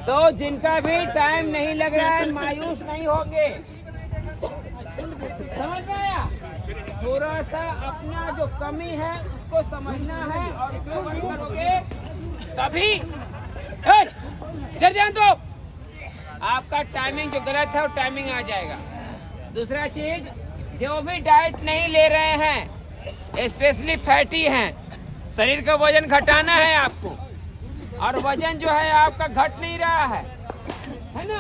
तो जिनका भी टाइम नहीं लग रहा है मायूस नहीं होंगे, समझ में आया? थोड़ा सा अपना जो कमी है उसको समझना है और उसको वर्क करोगे तभी जर जान दो आपका टाइमिंग जो गलत है वो टाइमिंग आ जाएगा। दूसरा चीज, जो भी डाइट नहीं ले रहे हैं स्पेशली फैटी हैं, शरीर का वजन घटाना है आपको और वजन जो है आपका घट नहीं रहा है ना,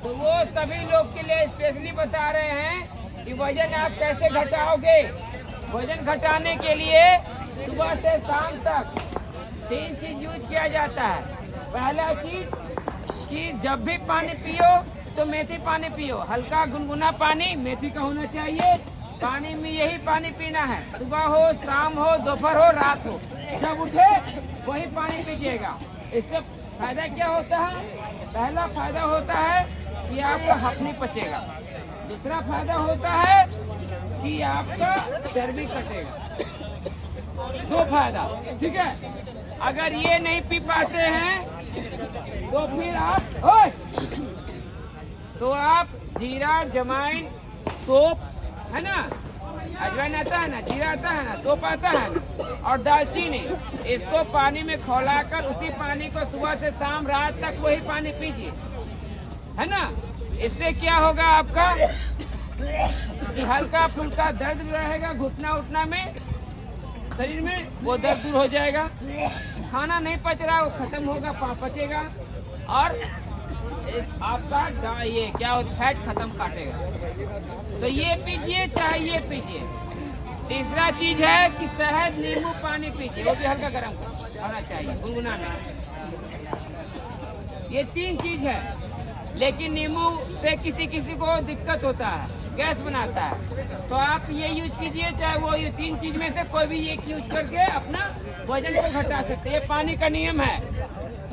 तो वो सभी लोग के लिए स्पेशली बता रहे हैं कि वजन आप कैसे घटाओगे। वजन घटाने के लिए सुबह से शाम तक 3 चीज यूज किया जाता है। पहला चीज कि जब भी पानी पियो तो मेथी पानी पियो, हल्का गुनगुना पानी मेथी का होना चाहिए। पानी में यही पानी पीना है, सुबह हो, शाम हो, दोपहर हो, रात हो, जब उठे वही पानी पीजिएगा। इससे फायदा क्या होता है? पहला फायदा होता है कि आपका हफ्नी पचेगा। दूसरा फायदा होता है कि आपका चर्बी कटेगा। 2 फायदा, ठीक है। अगर ये नहीं पी पाते हैं तो फिर आप जीरा, जमाइन, सोप है ना, अजवाइन आता है ना, जीरा आता है ना, सोप आता है ना, और दालचीनी, इसको पानी में खौलाकर उसी पानी को सुबह से शाम रात तक वही पानी पीजिए, है ना। इससे क्या होगा आपका कि हल्का फुल्का दर्द रहेगा घुटना उठना में, शरीर में, वो दर्द दूर हो जाएगा। खाना नहीं पच रहा वो खत्म होगा, पचेगा और आपका ये क्या होता, फैट खत्म काटेगा। तो ये पीजिए चाहे ये पीजिए। तीसरा चीज है कि शहद नींबू पानी पीजिए, वो भी हल्का गर्म होना चाहिए, गुनगुना में। ये 3 चीज है, लेकिन नींबू से किसी किसी को दिक्कत होता है, गैस बनाता है, तो आप ये यूज कीजिए, चाहे वो ये 3 चीज में से कोई भी एक यूज करके अपना वजन को घटा सकते हैं। ये पानी का नियम है,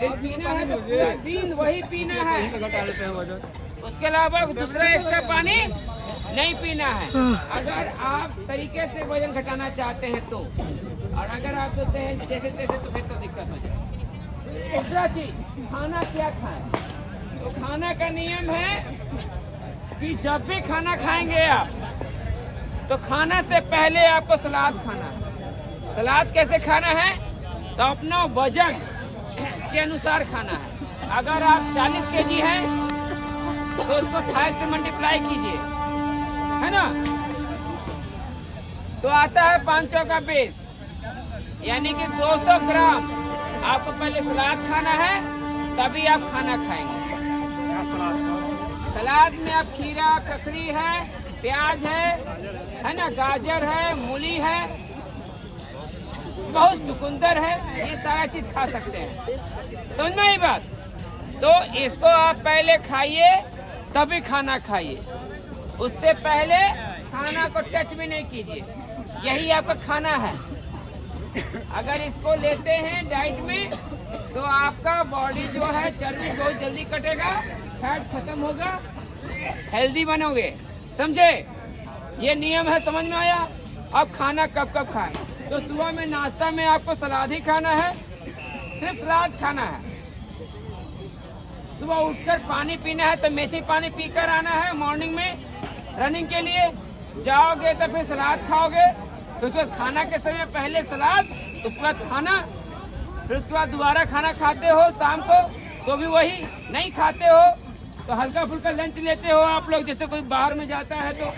पीना है तो पूरा दिन वही पीना है, उसके अलावा दूसरा एक्स्ट्रा पानी नहीं पीना है। अगर आप तरीके से वजन घटाना चाहते हैं तो, और अगर आप सोचते हैं जैसे तैसे तो फिर तो दिक्कत हो जाए। दूसरा चीज, खाना क्या खाएं? तो खाना का नियम है कि जब भी खाना खाएंगे आप तो खाना से पहले आपको सलाद खाना है। सलाद कैसे खाना है? तो अपना वजन के अनुसार खाना है। अगर आप 40 kg हैं तो उसको 5 से मल्टीप्लाई कीजिए, है ना, तो आता है 500 का बेस, यानी कि 200 ग्राम आपको पहले सलाद खाना है, तभी आप खाना खाएंगे। सलाद में आप खीरा, ककड़ी है, प्याज है ना, गाजर है, मूली है, बहुत चुकंदर है, ये सारा चीज खा सकते हैं। समझ में आई बात? तो इसको आप पहले खाइए तभी खाना खाइए, उससे पहले खाना को टच भी नहीं कीजिए। यही आपका खाना है। अगर इसको लेते हैं डाइट में तो आपका बॉडी जो है चर्बी बहुत जल्दी कटेगा, फैट खत्म होगा, हेल्दी बनोगे। समझे? ये नियम है, समझ में आया? अब खाना कब कब खाएं? तो सुबह में नाश्ता में आपको सलाद ही खाना है, सिर्फ सलाद खाना है। सुबह उठकर पानी पीना है तो मेथी पानी पीकर आना है। मॉर्निंग में रनिंग के लिए जाओगे तो फिर सलाद खाओगे, तो उसके बाद खाना के समय पहले सलाद, उसके बाद खाना, फिर उसके बाद दोबारा खाना खाते हो शाम को तो भी वही, नहीं खाते हो तो हल्का फुल्का लंच लेते हो आप लोग। जैसे कोई बाहर में जाता है तो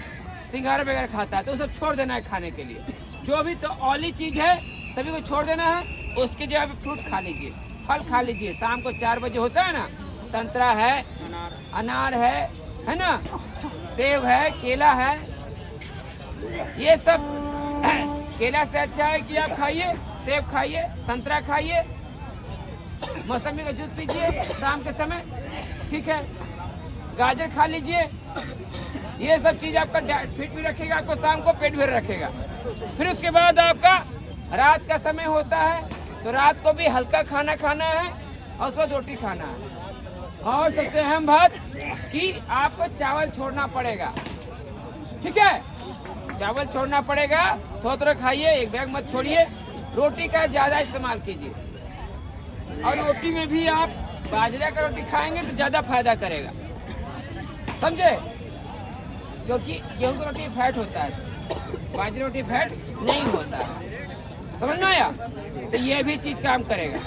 सिंघारा वगैरह खाता है तो सब छोड़ देना है खाने के लिए। जो भी तो ऑयली चीज है सभी को छोड़ देना है। उसके जगह पे फ्रूट खा लीजिए, फल खा लीजिए। शाम को 4 बजे होता है ना, संतरा है, अनार है ना, सेब है, केला है, ये सब। केला से अच्छा है कि आप खाइए, सेब खाइए, संतरा खाइए, मौसमी का जूस पीजिए शाम के समय, ठीक है। गाजर खा लीजिए। ये सब चीज आपका फिट भी रखेगा, आपको शाम को पेट भी रखेगा। फिर उसके बाद आपका रात का समय होता है तो रात को भी हल्का खाना खाना है और उसको रोटी खाना है। और सबसे अहम बात कि आपको चावल छोड़ना पड़ेगा, ठीक है। चावल छोड़ना पड़ेगा, थोड़ा खाइए, एक बैग मत छोड़िए। रोटी का ज्यादा इस्तेमाल कीजिए और रोटी में भी आप बाजरा का रोटी खाएंगे तो ज़्यादा फायदा करेगा, समझे? क्योंकि गेहूं की रोटी फैट होता है, बाजरा रोटी फैट नहीं होता है, समझ में आया? तो ये भी चीज़ काम करेगा।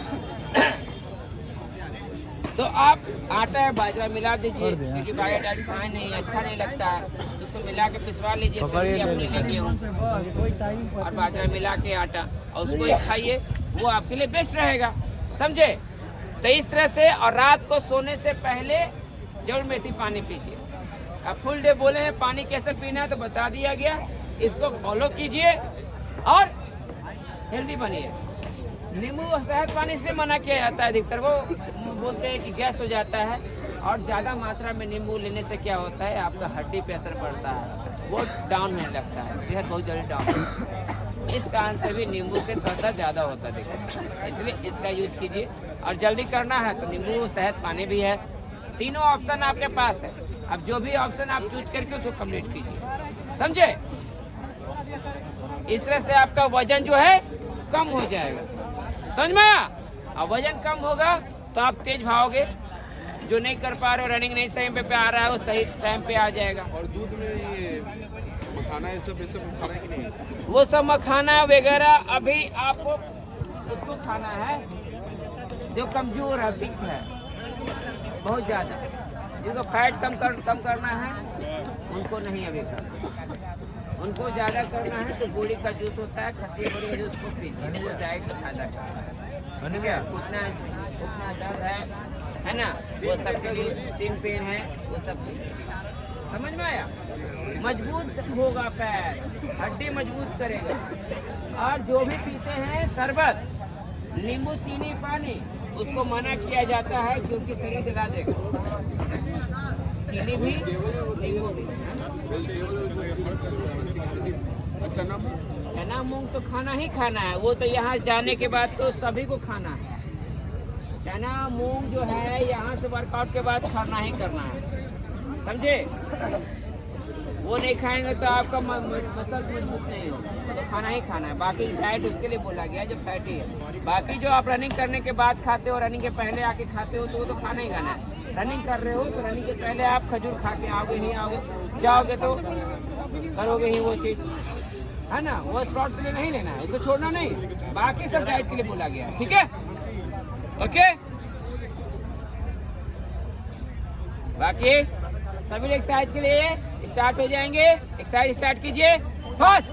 तो आप आटा है बाजरा मिला दीजिए, क्योंकि बाजरा डायरेक्ट खाए नहीं, अच्छा नहीं लगता है, तो उसको मिला के पिसवा लीजिए, अपने लिए गेहूँ और बाजरा मिला के आटा, और उसको ही खाइए, वो आपके लिए बेस्ट रहेगा, समझे? तो इस तरह से, और रात को सोने से पहले जरूर मेथी पानी पीजिए। अब फुल डे बोले हैं पानी कैसे पीना है तो बता दिया गया, इसको फॉलो कीजिए और हेल्दी बनिए। नींबू और शहद पानी इसलिए मना किया जाता है, अधिकतर वो बोलते हैं कि गैस हो जाता है, और ज़्यादा मात्रा में नींबू लेने से क्या होता है, आपका हड्डी पे असर पड़ता है, वो डाउन होने लगता है, सेहत बहुत जल्दी डाउन होती है। इस कारण से भी नींबू से थोड़ा सा ज़्यादा होता है देखिए, इसलिए इसका यूज कीजिए। और जल्दी करना है तो नींबू शहद पानी भी है, तीनों ऑप्शन आपके पास है। अब जो भी ऑप्शन आप चूज करके उसको कंप्लीट कीजिए, समझे? इस तरह से आपका वजन जो है कम हो जाएगा, समझ में आया? और वजन कम होगा तो आप तेज भागोगे, जो नहीं कर पा रहे हो, रनिंग नहीं सही पे आ रहा है, वो सही टाइम पे आ जाएगा। और दूध में ये मखाना ये सब खाना है कि नहीं? वो सब मखाना वगैरह अभी आपको उसको खाना है जो कमजोर है, वीक है बहुत ज़्यादा, जिसको फैट कम करना है उनको नहीं अभी करना, उनको ज़्यादा करना है तो गोली का जूस होता है, खट्टी गोली का जूस को पीजिए, वो डाइट का फायदा करता है, ठीक है? उतना दर्द है ना, वो सबके लिए सिन पेन है, वो सब समझ में आया? मजबूत होगा पैर, हड्डी मजबूत करेगा। और जो भी पीते हैं शरबत, नींबू, चीनी, पानी, उसको मना किया जाता है क्योंकि शरीर जला देगा, चीनी भी नींबू भी। चना मूंग तो खाना ही खाना है, वो तो यहाँ जाने के बाद तो सभी को खाना है। चना मूंग जो है यहाँ से वर्कआउट के बाद खाना ही करना है, समझे? वो नहीं खाएंगे तो आपका मसल मजबूत नहीं हो, तो खाना ही खाना है। बाकी डाइट उसके लिए बोला गया जो फैटी है। बाकी जो आप रनिंग करने के बाद खाते हो, रनिंग के पहले आके खाते हो, तो वो तो खाना ही खाना है। रनिंग कर रहे हो तो रनिंग के पहले आप खजूर खा के आओगे ही आओगे, जाओगे तो करोगे ही वो चीज़, है ना? वो स्पॉट के लिए नहीं लेना है, उसको छोड़ना नहीं, बाकी सब डाइट के लिए बोला गया है, ठीक है? ओके, बाकी सभी एक्सरसाइज के लिए स्टार्ट हो जाएंगे। एक्सरसाइज स्टार्ट कीजिए, फर्स्ट